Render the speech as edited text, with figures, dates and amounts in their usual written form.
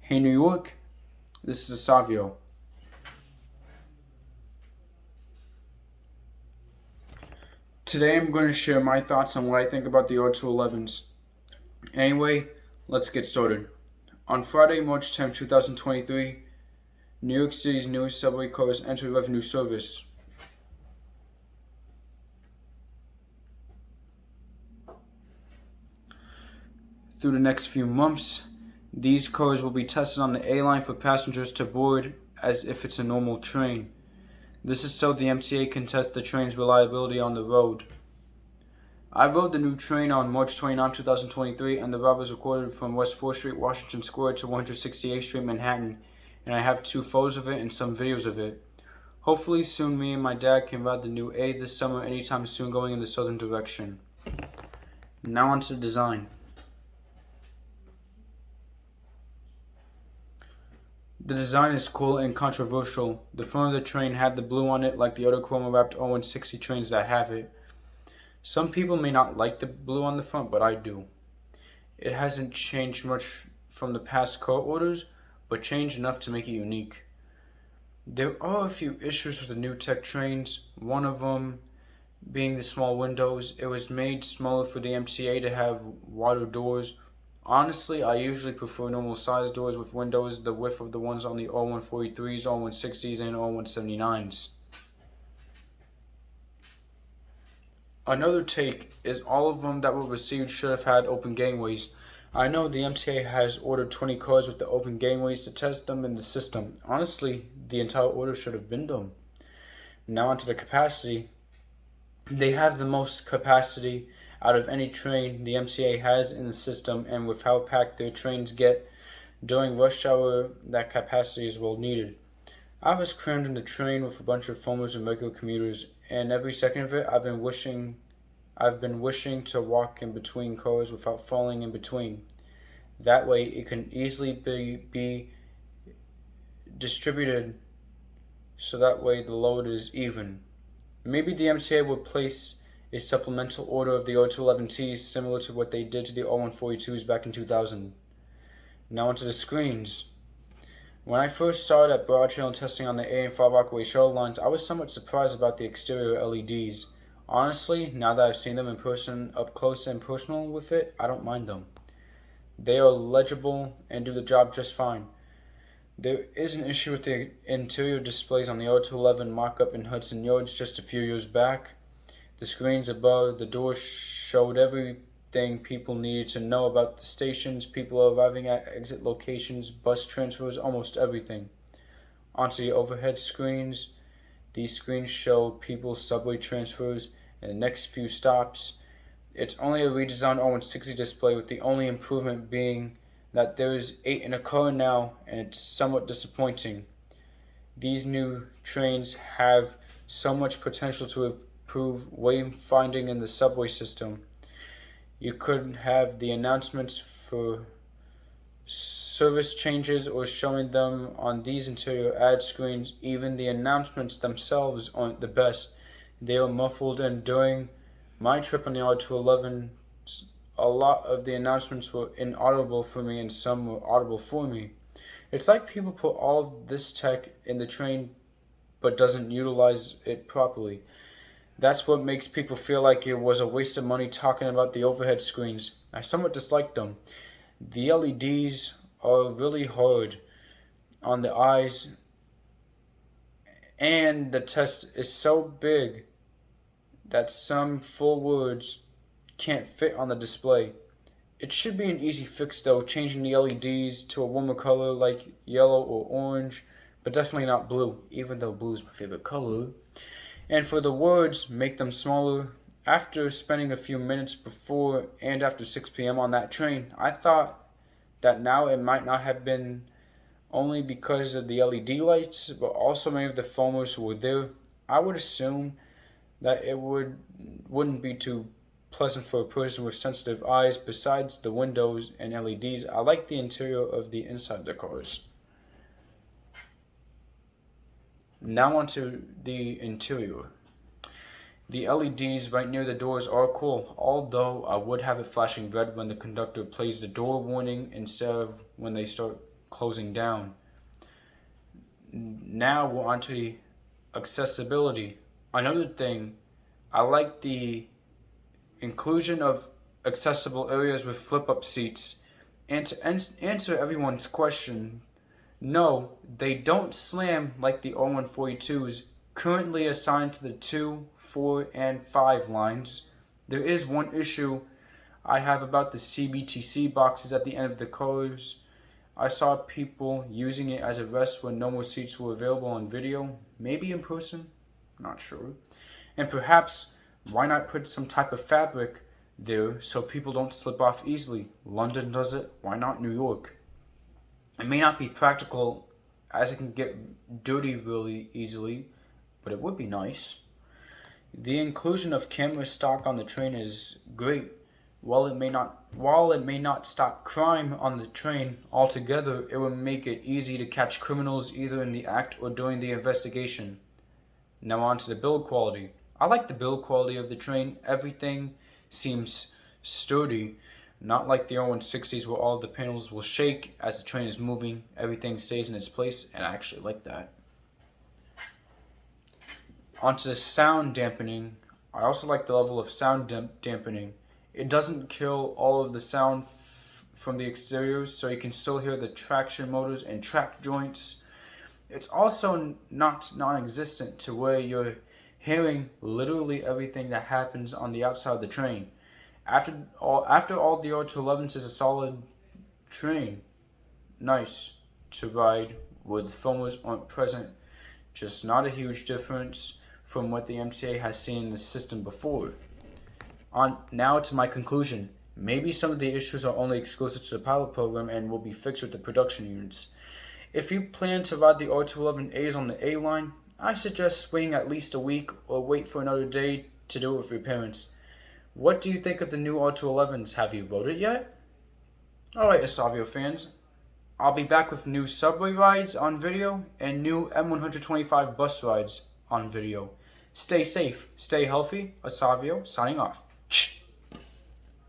Hey New York, this is Aszaviyo. Today I'm going to share my thoughts on what I think about the R211's. Anyway, let's get started. On Friday, March 10, 2023, New York City's newest subway cars entered revenue service. Through the next few months, these cars will be tested on the A line for passengers to board as if it's a normal train. This is so the MTA can test the train's reliability on the road. I rode the new train on March 29, 2023, and the route was recorded from West 4th Street, Washington Square to 168th Street, Manhattan, and I have 2 photos of it and some videos of it. Hopefully soon me and my dad can ride the new A this summer anytime soon going in the southern direction. Now onto the design. The design is cool and controversial. The front of the train had the blue on it like the other chroma-wrapped R160 trains that have it. Some people may not like the blue on the front, but I do. It hasn't changed much from the past car orders, but changed enough to make it unique. There are a few issues with the new tech trains, one of them being the small windows. It was made smaller for the MTA to have wider doors. Honestly, I usually prefer normal size doors with windows the width of the ones on the R143s, R160s, and R179s. Another take is all of them that were received should have had open gangways. I know the MTA has ordered 20 cars with the open gangways to test them in the system. Honestly, the entire order should have been done. Now onto the capacity. They have the most capacity out of any train the MTA has in the system, and with how packed their trains get during rush hour, that capacity is well needed. I was crammed in the train with a bunch of foamers and regular commuters, and every second of it I've been wishing to walk in between cars without falling in between. That way it can easily be distributed so that way the load is even. Maybe the MTA would place a supplemental order of the R211's similar to what they did to the R142's back in 2000. Now onto the screens. When I first saw it at Broad Trail and testing on the A and 5 Rockaway shuttle lines, I was somewhat surprised about the exterior LEDs. Honestly, now that I've seen them in person, up close and personal with it, I don't mind them. They are legible and do the job just fine. There is an issue with the interior displays on the R211 mock-up in Hudson Yards just a few years back. The screens above the door showed everything people needed to know about the stations, people arriving at exit locations, bus transfers, almost everything. Onto the overhead screens. These screens show people's subway transfers and the next few stops. It's only a redesigned R160 display, with the only improvement being that there is 8 in a car now, and it's somewhat disappointing. These new trains have so much potential to improve wayfinding in the subway system. You could have the announcements for service changes or showing them on these interior ad screens. Even the announcements themselves aren't the best. They are muffled, and during my trip on the R211, a lot of the announcements were inaudible for me and some were audible for me. It's like people put all of this tech in the train but doesn't utilize it properly. That's what makes people feel like it was a waste of money talking about the overhead screens. I somewhat dislike them. The LEDs are really hard on the eyes, and the text is so big that some full words can't fit on the display. It should be an easy fix though, changing the LEDs to a warmer color like yellow or orange, but definitely not blue, even though blue is my favorite color. And for the words, make them smaller. After spending a few minutes before and after 6 p.m. on that train, I thought that now it might not have been only because of the LED lights, but also many of the foamers who were there. I would assume that it wouldn't be too pleasant for a person with sensitive eyes. Besides the windows and LEDs, I like the interior of the inside of the cars. Now onto the interior. The LEDs right near the doors are cool, although I would have it flashing red when the conductor plays the door warning instead of when they start closing down. Now we're on to the accessibility. Another thing, I like the inclusion of accessible areas with flip-up seats. And to answer everyone's question, no, they don't slam like the R142's currently assigned to the 2, 4, and 5 lines. There is one issue I have about the CBTC boxes at the end of the cars. I saw people using it as a rest when no more seats were available on video, maybe in person, not sure. And perhaps, why not put some type of fabric there so people don't slip off easily? London does it, why not New York? It may not be practical as it can get dirty really easily, but it would be nice. The inclusion of camera stock on the train is great. While it may not stop crime on the train altogether, it will make it easy to catch criminals either in the act or during the investigation. Now on to the build quality. I like the build quality of the train. Everything seems sturdy, not like the R160's where all the panels will shake as the train is moving. Everything stays in its place, and I actually like that. Onto the sound dampening. I also like the level of sound dampening. It doesn't kill all of the sound from the exteriors, so you can still hear the traction motors and track joints. It's also not non-existent to where you're hearing literally everything that happens on the outside of the train. After all the R211's is a solid train. Nice to ride where the foamers aren't present. Just not a huge difference from what the MTA has seen in the system before. On now to my conclusion. Maybe some of the issues are only exclusive to the pilot program and will be fixed with the production units. If you plan to ride the R211As on the A line, I suggest waiting at least a week or wait for another day to do it with your parents. What do you think of the new R211's? Have you rode it yet? Alright, Aszaviyo fans. I'll be back with new subway rides on video and new M125 bus rides on video. Stay safe, stay healthy. Aszaviyo signing off.